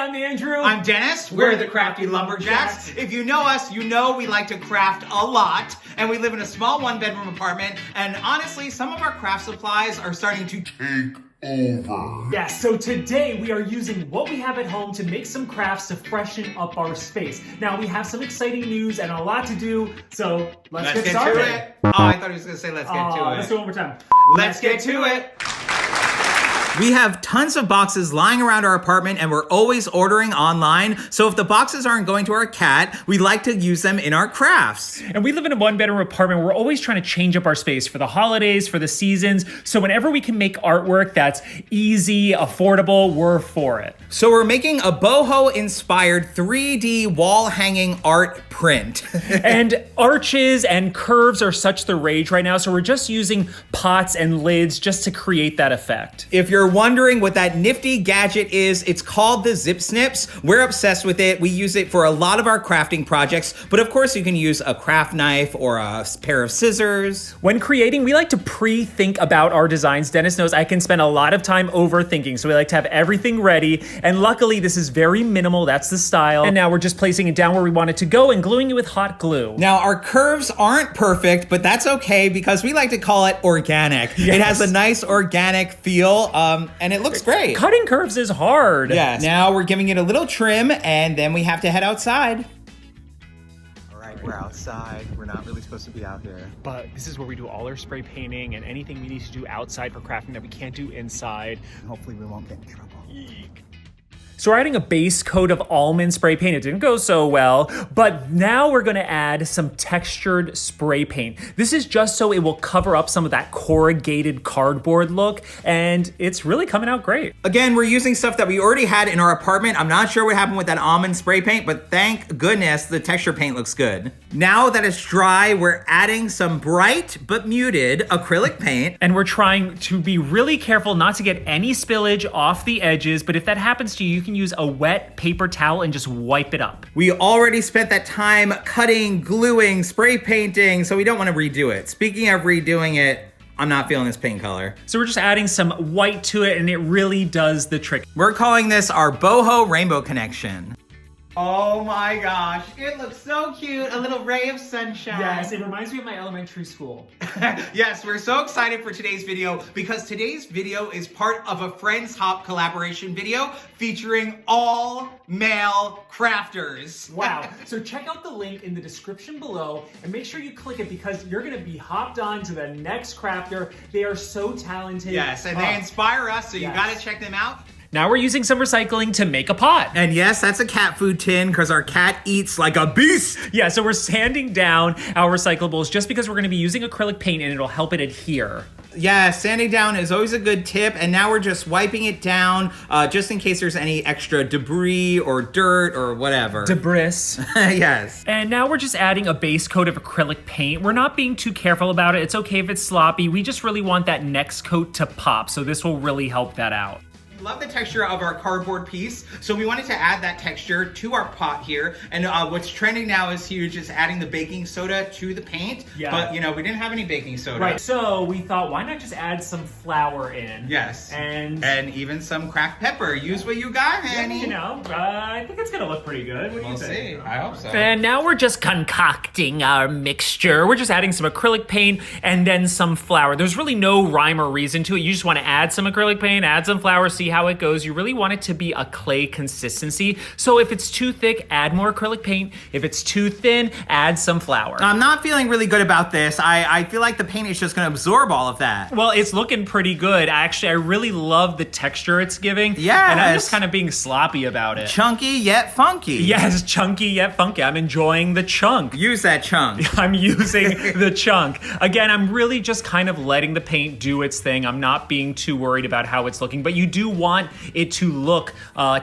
I'm Andrew. I'm Dennis. We're the Crafty Lumberjacks. If you know us, you know we like to craft a lot, and we live in a small one-bedroom apartment, and honestly, some of our craft supplies are starting to take over. Yeah, so today we are using what we have at home to make some crafts to freshen up our space. Now, we have some exciting news and a lot to do, so let's get started. To it. Oh, I thought he was going to say let's get to it. Let's do it one more time. Let's get to it. We have tons of boxes lying around our apartment and we're always ordering online. So if the boxes aren't going to our cat, we like to use them in our crafts. And we live in a one-bedroom apartment. We're always trying to change up our space for the holidays, for the seasons. So whenever we can make artwork that's easy, affordable, we're for it. So we're making a boho-inspired 3D wall-hanging art print. And arches and curves are such the rage right now. So we're just using pots and lids just to create that effect. If you're wondering what that nifty gadget is, it's called the Zip Snips. We're obsessed with it. We use it for a lot of our crafting projects, but of course you can use a craft knife or a pair of scissors. When creating, we like to pre-think about our designs. Dennis knows I can spend a lot of time overthinking, so we like to have everything ready, and luckily this is very minimal, that's the style. And now we're just placing it down where we want it to go and gluing it with hot glue. Now our curves aren't perfect, but that's okay because we like to call it organic. Yes. It has a nice organic feel, and it looks great. Cutting curves is hard. Yes. Now we're giving it a little trim, and then we have to head outside. All right, we're outside. We're not really supposed to be out here. But this is where we do all our spray painting and anything we need to do outside for crafting that we can't do inside. Hopefully we won't get in trouble. Eek. So we're adding a base coat of almond spray paint. It didn't go so well, but now we're gonna add some textured spray paint. This is just so it will cover up some of that corrugated cardboard look, and it's really coming out great. Again, we're using stuff that we already had in our apartment. I'm not sure what happened with that almond spray paint, but thank goodness the texture paint looks good. Now that it's dry, we're adding some bright but muted acrylic paint. And we're trying to be really careful not to get any spillage off the edges, but if that happens to you, you can use a wet paper towel and just wipe it up. We already spent that time cutting, gluing, spray painting, so we don't want to redo it. Speaking of redoing it, I'm not feeling this paint color. So we're just adding some white to it and it really does the trick. We're calling this our Boho Rainbow Connection. Oh my gosh, it looks so cute, a little ray of sunshine. Yes, it reminds me of my elementary school. Yes, we're so excited for today's video because today's video is part of a Friends Hop collaboration video featuring all male crafters. Wow, so check out the link in the description below and make sure you click it because you're gonna be hopped on to the next crafter. They are so talented. Yes, and they inspire us, so you Yes. gotta check them out. Now we're using some recycling to make a pot. And yes, that's a cat food tin because our cat eats like a beast. Yeah, so we're sanding down our recyclables just because we're gonna be using acrylic paint and it'll help it adhere. Yeah, sanding down is always a good tip, and now we're just wiping it down just in case there's any extra debris or dirt or whatever. Debris. Yes. And now we're just adding a base coat of acrylic paint. We're not being too careful about it. It's okay if it's sloppy. We just really want that next coat to pop, so this will really help that out. Love the texture of our cardboard piece, so we wanted to add that texture to our pot here. And what's trending now is huge is adding the baking soda to the paint. Yeah. But you know, we didn't have any baking soda. Right, so we thought, why not just add some flour in? Yes. And even some cracked pepper. Use what you got, honey. you know, I think it's gonna look pretty good. What do you think? See. I hope so. And now we're just concocting our mixture. We're just adding some acrylic paint and then some flour. There's really no rhyme or reason to it. You just want to add some acrylic paint, add some flour, see how it goes. You really want it to be a clay consistency. So if it's too thick, add more acrylic paint. If it's too thin, add some flour. I'm not feeling really good about this. I feel like the paint is just gonna absorb all of that. Well, it's looking pretty good. Actually, I really love the texture it's giving. Yes. And I'm just kind of being sloppy about it. Chunky yet funky. Yes, chunky yet funky. I'm enjoying the chunk. Use that chunk. I'm using the chunk. Again, I'm really just kind of letting the paint do its thing. I'm not being too worried about how it's looking, but you do want it to look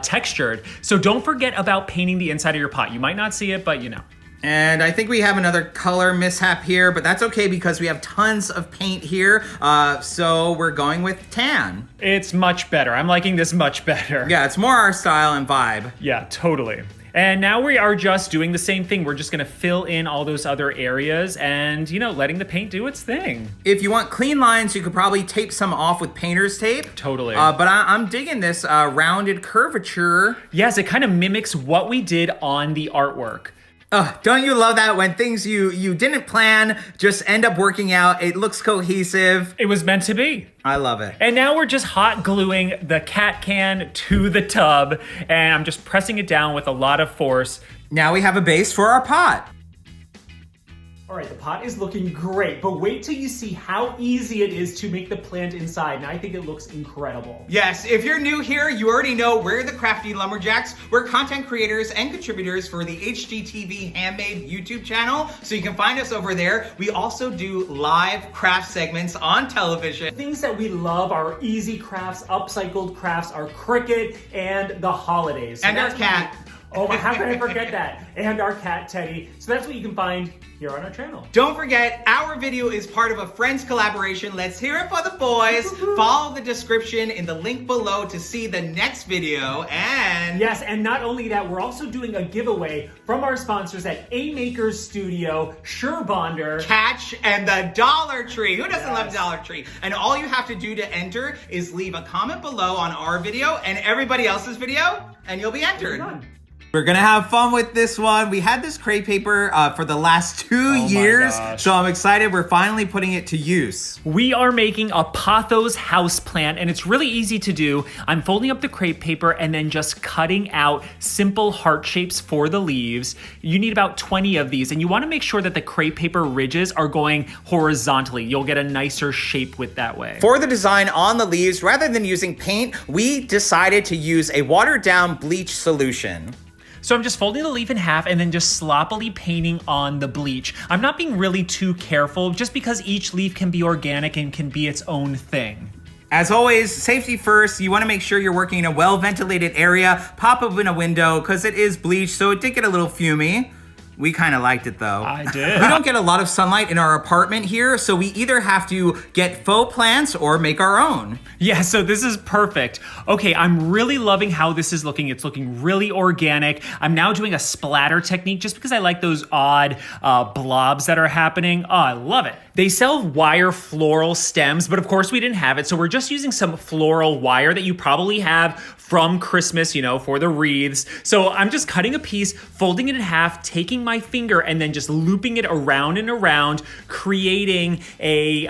textured. So don't forget about painting the inside of your pot. You might not see it, but you know. And I think we have another color mishap here, but that's okay because we have tons of paint here. So we're going with tan. It's much better. I'm liking this much better. Yeah, it's more our style and vibe. Yeah, totally. And now we are just doing the same thing. We're just gonna fill in all those other areas and, letting the paint do its thing. If you want clean lines, you could probably tape some off with painter's tape. Totally. But I'm digging this rounded curvature. Yes, it kind of mimics what we did on the artwork. Don't you love that when things you didn't plan just end up working out? It looks cohesive. It was meant to be. I love it. And now we're just hot gluing the cat can to the tub, and I'm just pressing it down with a lot of force. Now we have a base for our pot. All right, the pot is looking great, but wait till you see how easy it is to make the plant inside, and I think it looks incredible. Yes, if you're new here, you already know we're the Crafty Lumberjacks. We're content creators and contributors for the HGTV Handmade YouTube channel, so you can find us over there. We also do live craft segments on television. Things that we love are easy crafts, upcycled crafts, our Cricut, and the holidays. So And our that's cat. Oh, how can I forget that? And our cat, Teddy. So that's what you can find here on our channel. Don't forget, our video is part of a Friends collaboration. Let's hear it for the boys. Follow the description in the link below to see the next video. And yes, and not only that, we're also doing a giveaway from our sponsors at A Makers Studio, Surebonder, Catch, and the Dollar Tree. Who doesn't love Yes. Dollar Tree? And all you have to do to enter is leave a comment below on our video and everybody else's video, and you'll be entered. Done. We're gonna have fun with this one. We had this crepe paper for the last 2 years, gosh. so I'm excited. We're finally putting it to use. We are making a pothos houseplant, and it's really easy to do. I'm folding up the crepe paper and then just cutting out simple heart shapes for the leaves. You need about 20 of these, and you wanna make sure that the crepe paper ridges are going horizontally. You'll get a nicer shape with that way. For the design on the leaves, rather than using paint, we decided to use a watered down bleach solution. So I'm just folding the leaf in half and then just sloppily painting on the bleach. I'm not being really too careful just because each leaf can be organic and can be its own thing. As always, safety first. You want to make sure you're working in a well-ventilated area. Pop open a window because it is bleach, so it did get a little fumey. We kind of liked it though. I did. We don't get a lot of sunlight in our apartment here, so we either have to get faux plants or make our own. Yeah, so this is perfect. Okay, I'm really loving how this is looking. It's looking really organic. I'm now doing a splatter technique just because I like those odd blobs that are happening. Oh, I love it. They sell wire floral stems, but of course we didn't have it, so we're just using some floral wire that you probably have from Christmas, for the wreaths. So I'm just cutting a piece, folding it in half, taking my finger, and then just looping it around and around, creating a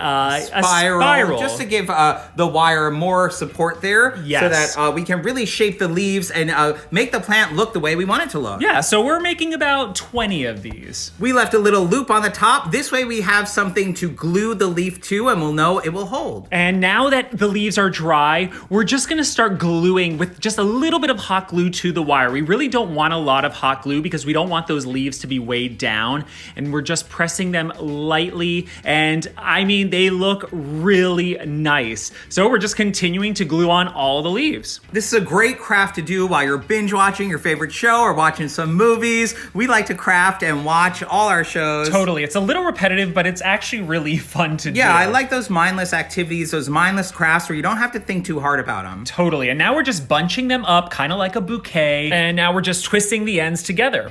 spiral. Just to give the wire more support there, Yes. so that we can really shape the leaves and make the plant look the way we want it to look. Yeah, so we're making about 20 of these. We left a little loop on the top. This way we have something to glue the leaf to, and we'll know it will hold. And now that the leaves are dry, we're just gonna start gluing with just a little bit of hot glue to the wire. We really don't want a lot of hot glue because we don't want those leaves to be weighed down. And we're just pressing them lightly. And I mean, they look really nice. So we're just continuing to glue on all the leaves. This is a great craft to do while you're binge watching your favorite show or watching some movies. We like to craft and watch all our shows. Totally, it's a little repetitive, but it's actually really fun to do. Yeah, I like those mindless activities, those mindless crafts where you don't have to think too hard about them. Totally, and now we're just bunching them up, kind of like a bouquet, and now we're just twisting the ends together.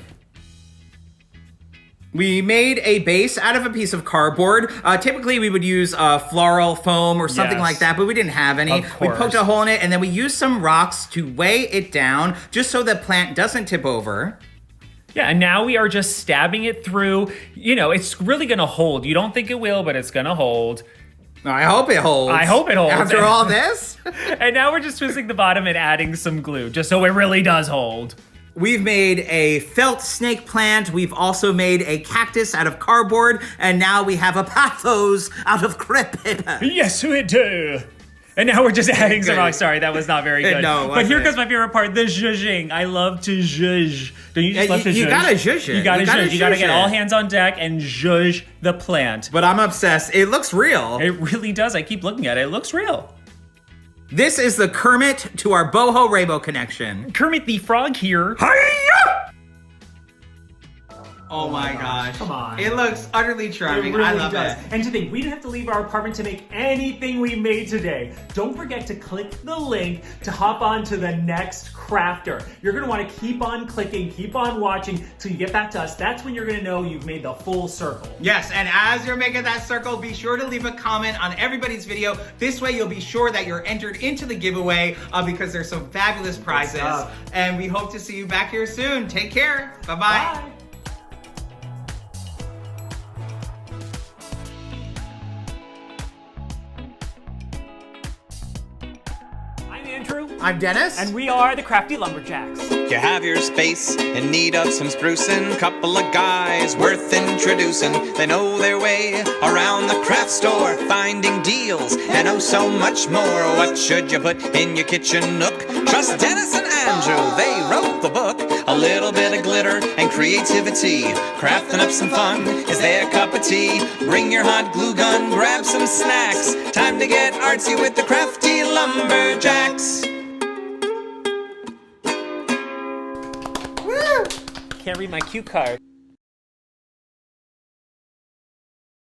We made a base out of a piece of cardboard. Typically, we would use floral foam or something Yes. like that, but we didn't have any. Of We course. poked a hole in it, and then we used some rocks to weigh it down, just so the plant doesn't tip over. Yeah, and now we are just stabbing it through. It's really gonna hold. You don't think it will, but it's gonna hold. I hope it holds. I hope it holds. After all this? And now we're just twisting the bottom and adding some glue, just so it really does hold. We've made a felt snake plant. We've also made a cactus out of cardboard. And now we have a pothos out of crepe paper. Yes, we do. And now we're just adding some. Good. Oh, sorry, that was not very good. No, it but here wasn't. comes my favorite part: the zhuzhing. I love to zhuzh. Don't you just love to zhuzh? You gotta zhuzh it. You gotta zhuzh. You gotta get zhuzh all it. hands on deck and zhuzh the plant. But I'm obsessed. It looks real. It really does. I keep looking at it. It looks real. This is the Kermit to our Boho Rainbow connection. Kermit the Frog here. Hiya! Oh my gosh. Come on. It looks utterly charming. It really I love does. it. And to think, we didn't have to leave our apartment to make anything we made today. Don't forget to click the link to hop on to the next crafter. You're gonna wanna keep on clicking, keep on watching till you get back to us. That's when you're gonna know you've made the full circle. Yes, and as you're making that circle, be sure to leave a comment on everybody's video. This way you'll be sure that you're entered into the giveaway because there's some fabulous prizes. And we hope to see you back here soon. Take care. Bye-bye. Bye. I'm Andrew. I'm Dennis. And we are the Crafty Lumberjacks. You have your space in need of some sprucing. Couple of guys worth introducing. They know their way around the craft store, finding deals and oh so much more. What should you put in your kitchen nook? Trust Dennis and Andrew, they wrote the book. A little bit of glitter and creativity, crafting up some fun is their cup of tea. Bring your hot glue gun, grab some snacks. Time to get artsy with the Crafty Lumberjacks. Can't read my cue card.